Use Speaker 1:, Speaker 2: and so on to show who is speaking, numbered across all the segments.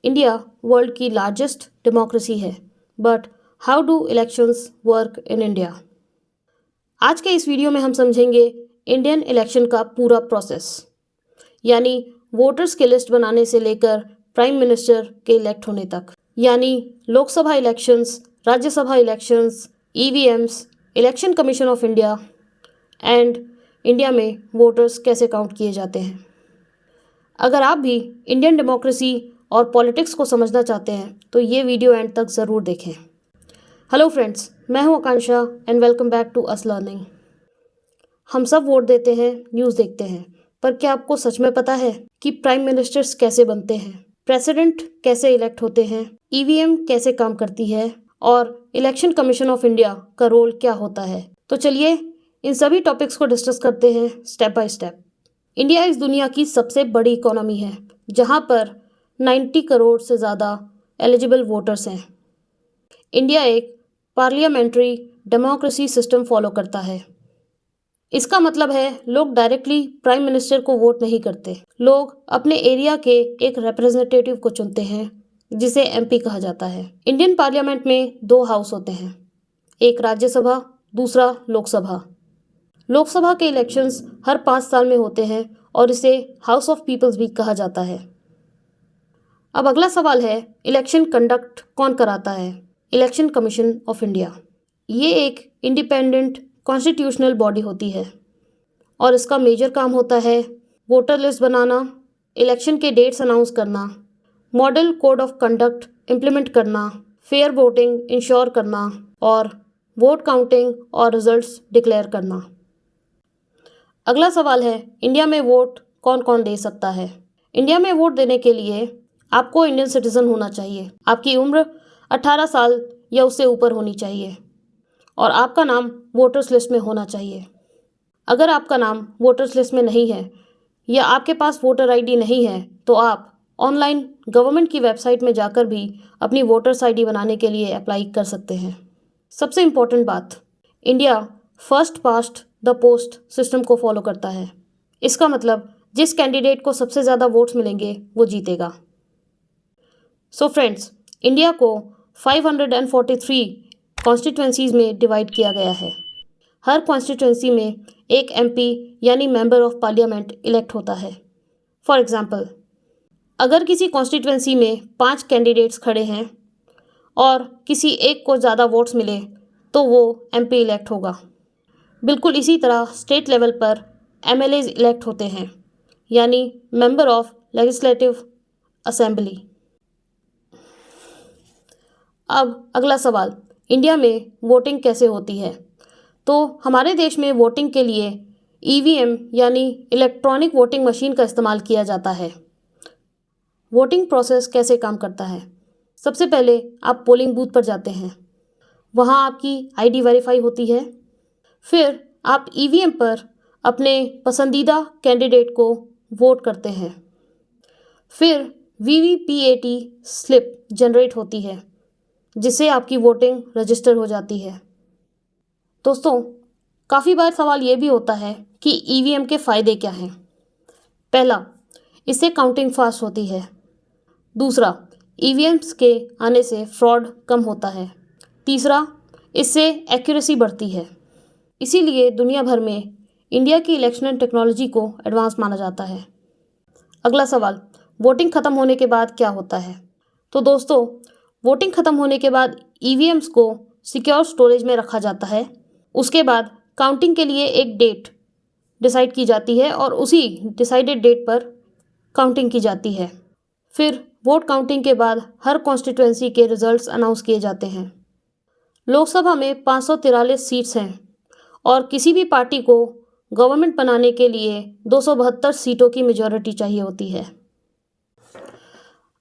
Speaker 1: India world की largest democracy है, but how do elections work in India? आज के इस वीडियो में हम समझेंगे इंडियन इलेक्शन का पूरा प्रोसेस, यानी वोटर्स की लिस्ट बनाने से लेकर प्राइम मिनिस्टर के इलेक्ट होने तक, यानी Lok Sabha elections, Rajya Sabha elections, EVMs, election commission of India and India में वोटर्स कैसे काउंट किए जाते हैं। अगर आप भी इंडियन डेमोक्रेसी और पॉलिटिक्स को समझना चाहते हैं तो ये वीडियो एंड तक ज़रूर देखें। हेलो फ्रेंड्स, मैं हूं Akanksha and welcome back to us learning. हम सब वोट देते हैं, न्यूज़ देखते हैं, पर क्या आपको सच में पता है कि प्राइम मिनिस्टर्स कैसे बनते हैं, प्रेसिडेंट कैसे इलेक्ट होते हैं, ईवीएम कैसे काम करती है और इलेक्शन कमीशन ऑफ इंडिया का रोल क्या होता है? तो चलिए इन सभी टॉपिक्स को डिस्कस करते हैं स्टेप बाय स्टेप। इंडिया इस दुनिया की सबसे बड़ी इकोनॉमी है, जहां पर 90 करोड़ से ज़्यादा एलिजिबल वोटर्स हैं। इंडिया एक पार्लियामेंट्री डेमोक्रेसी सिस्टम फॉलो करता है। इसका मतलब है लोग डायरेक्टली प्राइम मिनिस्टर को वोट नहीं करते। लोग अपने एरिया के एक रिप्रेजेंटेटिव को चुनते हैं, जिसे एमपी कहा जाता है। इंडियन पार्लियामेंट में 2 हाउस होते हैं, एक राज्यसभा, दूसरा लोकसभा। लोकसभा के इलेक्शंस हर 5 साल में होते हैं और इसे हाउस ऑफ पीपल्स भी कहा जाता है। अब अगला सवाल है, इलेक्शन कंडक्ट कौन कराता है? Election commission of India. ये एक इंडिपेंडेंट कॉन्स्टिट्यूशनल बॉडी होती है और इसका मेजर काम होता है वोटर लिस्ट बनाना, इलेक्शन के डेट्स अनाउंस करना, model code of conduct implement करना, फेयर वोटिंग इंश्योर करना और वोट काउंटिंग और रिजल्ट्स डिक्लेयर करना। अगला सवाल है, इंडिया में वोट कौन कौन दे सकता है? इंडिया में वोट देने के लिए आपको इंडियन सिटीजन होना चाहिए। आपकी उम्र 18 साल या उससे ऊपर होनी चाहिए और आपका नाम वोटर्स लिस्ट में होना चाहिए। अगर आपका नाम वोटर्स लिस्ट में नहीं है या आपके पास वोटर आईडी नहीं है तो आप ऑनलाइन गवर्नमेंट की वेबसाइट में जाकर भी अपनी वोटर्स आईडी बनाने के लिए अप्लाई कर सकते हैं। सबसे इम्पोर्टेंट बात, India first past the post system को फॉलो करता है। इसका मतलब जिस कैंडिडेट को सबसे ज़्यादा वोट्स मिलेंगे वो जीतेगा। सो फ्रेंड्स, इंडिया को 543 कॉन्स्टिट्यूंसीज में डिवाइड किया गया है। हर कॉन्स्टिट्यूंसी में एक एमपी यानी मेंबर ऑफ पार्लियामेंट इलेक्ट होता है। फॉर एग्जांपल, अगर किसी कॉन्स्टिट्यूंसी में 5 कैंडिडेट्स खड़े हैं और किसी एक को ज़्यादा वोट्स मिले तो वो एमपी इलेक्ट होगा। बिल्कुल इसी तरह स्टेट लेवल पर एमएलएज इलेक्ट होते हैं, यानी मेंबर ऑफ लेजिस्लेटिव असेंबली। अब अगला सवाल, इंडिया में वोटिंग कैसे होती है? तो हमारे देश में वोटिंग के लिए ईवीएम यानी इलेक्ट्रॉनिक वोटिंग मशीन का इस्तेमाल किया जाता है। वोटिंग प्रोसेस कैसे काम करता है? सबसे पहले आप पोलिंग बूथ पर जाते हैं, वहाँ आपकी आईडी वेरीफाई होती है। फिर आप ईवीएम पर अपने पसंदीदा कैंडिडेट को वोट करते हैं। फिर वीवीपीएटी स्लिप जनरेट होती है, जिससे आपकी वोटिंग रजिस्टर हो जाती है। दोस्तों, काफ़ी बार सवाल ये भी होता है कि ईवीएम के फ़ायदे क्या हैं। पहला, इससे काउंटिंग फास्ट होती है। दूसरा, ईवीएम्स के आने से फ्रॉड कम होता है। तीसरा, इससे एक्यूरेसी बढ़ती है। इसीलिए दुनिया भर में इंडिया की इलेक्शन टेक्नोलॉजी को एडवांस माना जाता है। अगला सवाल, वोटिंग ख़त्म होने के बाद क्या होता है? तो दोस्तों, वोटिंग ख़त्म होने के बाद ईवीएम्स को सिक्योर स्टोरेज में रखा जाता है। उसके बाद काउंटिंग के लिए एक डेट डिसाइड की जाती है और उसी डिसाइडेड डेट पर काउंटिंग की जाती है। फिर वोट काउंटिंग के बाद हर कॉन्स्टिट्यूंसी के रिजल्ट्स अनाउंस किए जाते हैं। लोकसभा में 543 सीट्स हैं और किसी भी पार्टी को गवर्नमेंट बनाने के लिए 272 सीटों की मेजॉरिटी चाहिए होती है।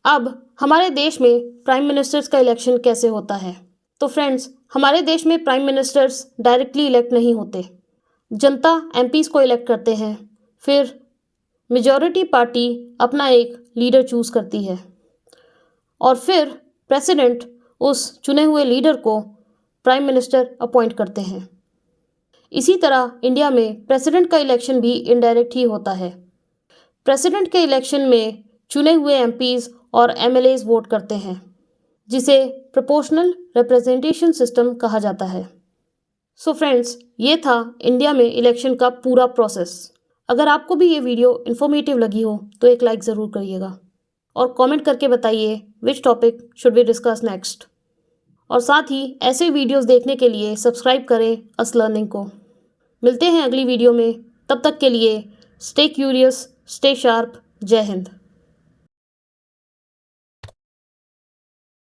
Speaker 1: अब हमारे देश में प्राइम मिनिस्टर्स का इलेक्शन कैसे होता है? तो फ्रेंड्स, हमारे देश में प्राइम मिनिस्टर्स डायरेक्टली इलेक्ट नहीं होते। जनता एमपीज़ को इलेक्ट करते हैं। फिर मेजॉरिटी पार्टी अपना एक लीडर चूज़ करती है और फिर प्रेसिडेंट उस चुने हुए लीडर को प्राइम मिनिस्टर अपॉइंट करते हैं। इसी तरह इंडिया में प्रेसिडेंट का इलेक्शन भी इनडायरेक्ट ही होता है। प्रेसिडेंट के इलेक्शन में चुने हुए एमपीज़ और MLAs वोट करते हैं, जिसे प्रोपोर्शनल रिप्रेजेंटेशन सिस्टम कहा जाता है। सो फ्रेंड्स, ये था इंडिया में इलेक्शन का पूरा प्रोसेस। अगर आपको भी ये वीडियो इन्फॉर्मेटिव लगी हो तो एक लाइक ज़रूर करिएगा और कमेंट करके बताइए which topic should we discuss next. और साथ ही ऐसे वीडियोस देखने के लिए सब्सक्राइब करें अस लर्निंग को। मिलते हैं अगली वीडियो में, तब तक के लिए स्टे क्यूरियस, स्टे शार्प। जय हिंद।